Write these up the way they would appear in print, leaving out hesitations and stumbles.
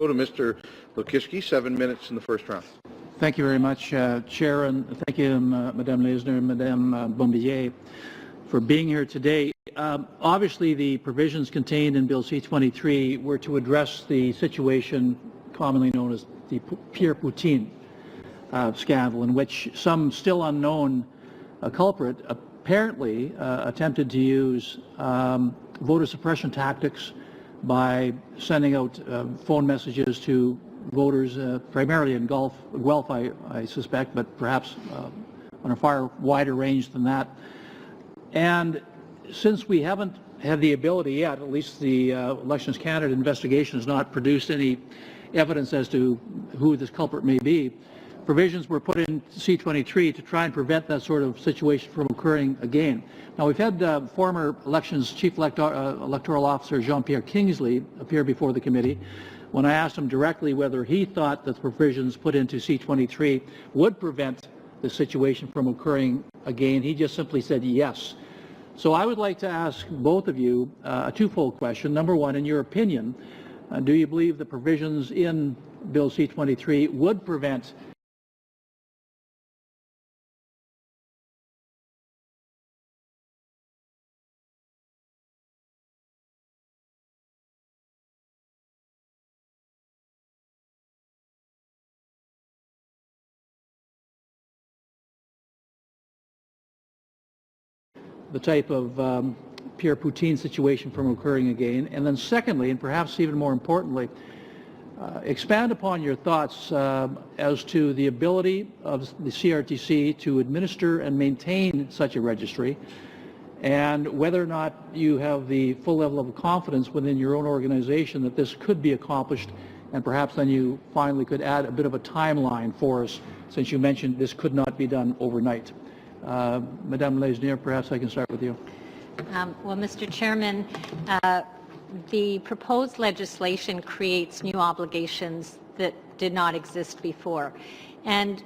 Go to Mr. Lukiszki, 7 minutes in the first round. Thank you very much, Chair, and thank you, Madame Laizner and Madame Bombardier, for being here today. Obviously, the provisions contained in Bill C-23 were to address the situation commonly known as the Pierre Poutine scandal, in which some still unknown culprit apparently attempted to use voter suppression tactics by sending out phone messages to voters, primarily in Guelph, I suspect, but perhaps on a far wider range than that. And since we haven't had the ability yet, at least the Elections Canada investigation has not produced any evidence as to who this culprit may be, provisions were put in C-23 to try and prevent that sort of situation from occurring again. Now, we've had former Elections Chief Electoral Officer Jean-Pierre Kingsley appear before the committee. When I asked him directly whether he thought that the provisions put into C-23 would prevent the situation from occurring again, he just simply said yes. So I would like to ask both of you a twofold question. Number one, in your opinion, do you believe the provisions in Bill C-23 would prevent the type of Pierre Poutine situation from occurring again? And then secondly, and perhaps even more importantly, expand upon your thoughts as to the ability of the CRTC to administer and maintain such a registry, and whether or not you have the full level of confidence within your own organization that this could be accomplished, and perhaps then you finally could add a bit of a timeline for us, since you mentioned this could not be done overnight. Madame Laizner, perhaps I can start with you. Well, Mr. Chairman, the proposed legislation creates new obligations that did not exist before. And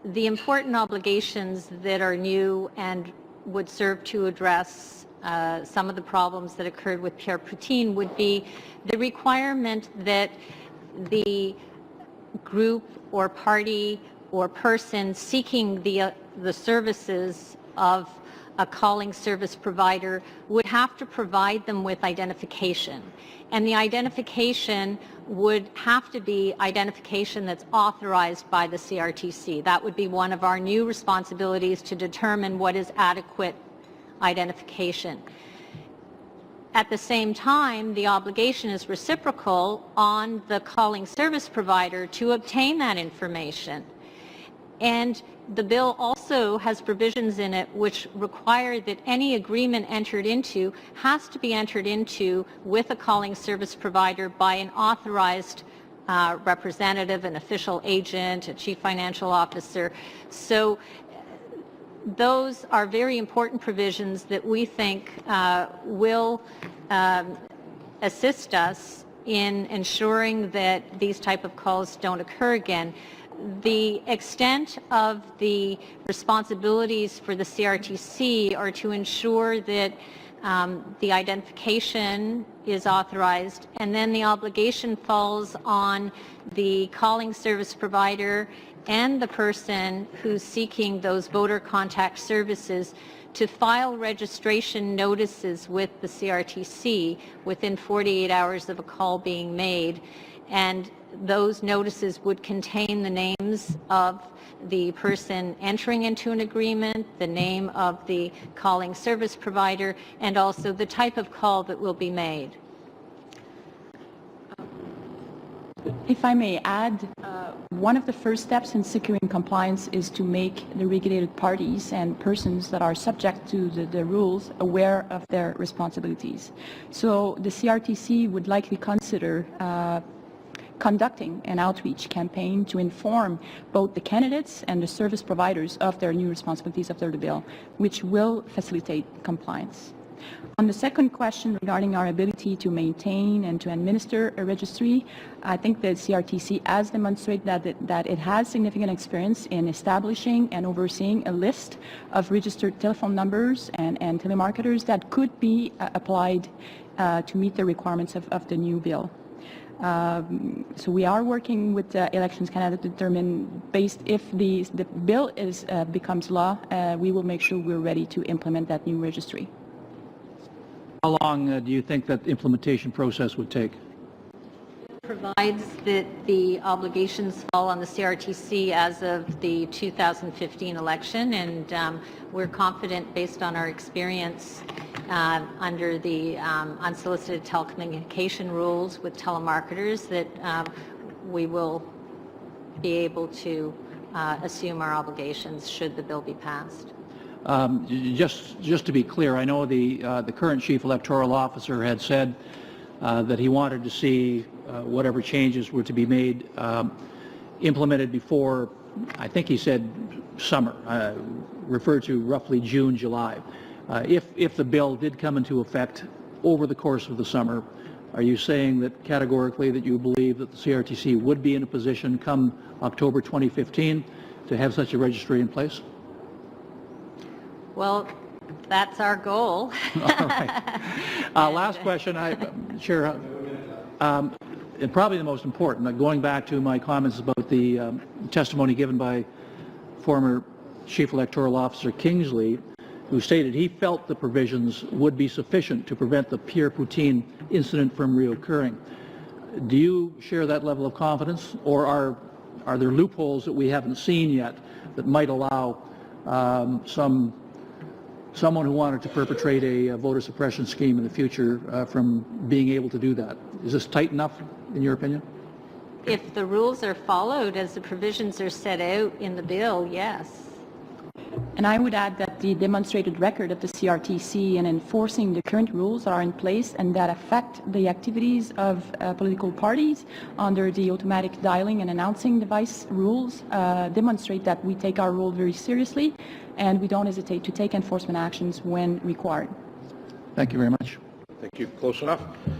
the important obligations that are new and would serve to address some of the problems that occurred with Pierre Poutine would be the requirement that the group or party or person seeking the services of a calling service provider would have to provide them with identification. And the identification would have to be identification that's authorized by the CRTC. That would be one of our new responsibilities, to determine what is adequate identification. At the same time, the obligation is reciprocal on the calling service provider to obtain that information. And the bill also has provisions in it which require that any agreement entered into has to be entered into with a calling service provider by an authorized representative, an official agent, a chief financial officer. So those are very important provisions that we think will assist us in ensuring that these type of calls don't occur again. The extent of the responsibilities for the CRTC are to ensure that the identification is authorized, and then the obligation falls on the calling service provider and the person who's seeking those voter contact services to file registration notices with the CRTC within 48 hours of a call being made. And those notices would contain the names of the person entering into an agreement, the name of the calling service provider, and also the type of call that will be made. If I may add, one of the first steps in securing compliance is to make the regulated parties and persons that are subject to the rules aware of their responsibilities. So the CRTC would likely consider conducting an outreach campaign to inform both the candidates and the service providers of their new responsibilities under the bill, which will facilitate compliance. On the second question regarding our ability to maintain and to administer a registry, I think the CRTC has demonstrated that it has significant experience in establishing and overseeing a list of registered telephone numbers and telemarketers that could be applied to meet the requirements of the new bill. So we are working with Elections Canada to determine, based if the bill becomes law, we will make sure we're ready to implement that new registry. How long do you think that implementation process would take? Provides that the obligations fall on the CRTC as of the 2015 election, and we're confident, based on our experience under the unsolicited telecommunication rules with telemarketers, that we will be able to assume our obligations should the bill be passed. Just to be clear, I know the current chief electoral officer had said that he wanted to see whatever changes were to be made implemented before, I think he said summer, referred to roughly June, July. If the bill did come into effect over the course of the summer, are you saying that categorically that you believe that the CRTC would be in a position come October 2015 to have such a registry in place? Well, that's our goal. All right. Last question, Chair, and probably the most important, going back to my comments about the testimony given by former Chief Electoral Officer Kingsley, who stated he felt the provisions would be sufficient to prevent the Pierre Poutine incident from reoccurring. Do you share that level of confidence, or are there loopholes that we haven't seen yet that might allow someone who wanted to perpetrate a voter suppression scheme in the future from being able to do that? Is this tight enough, in your opinion? If the rules are followed as the provisions are set out in the bill, yes. And I would add that the demonstrated record of the CRTC in enforcing the current rules are in place and that affect the activities of political parties under the automatic dialing and announcing device rules demonstrate that we take our role very seriously and we don't hesitate to take enforcement actions when required. Thank you very much. Thank you. Close enough.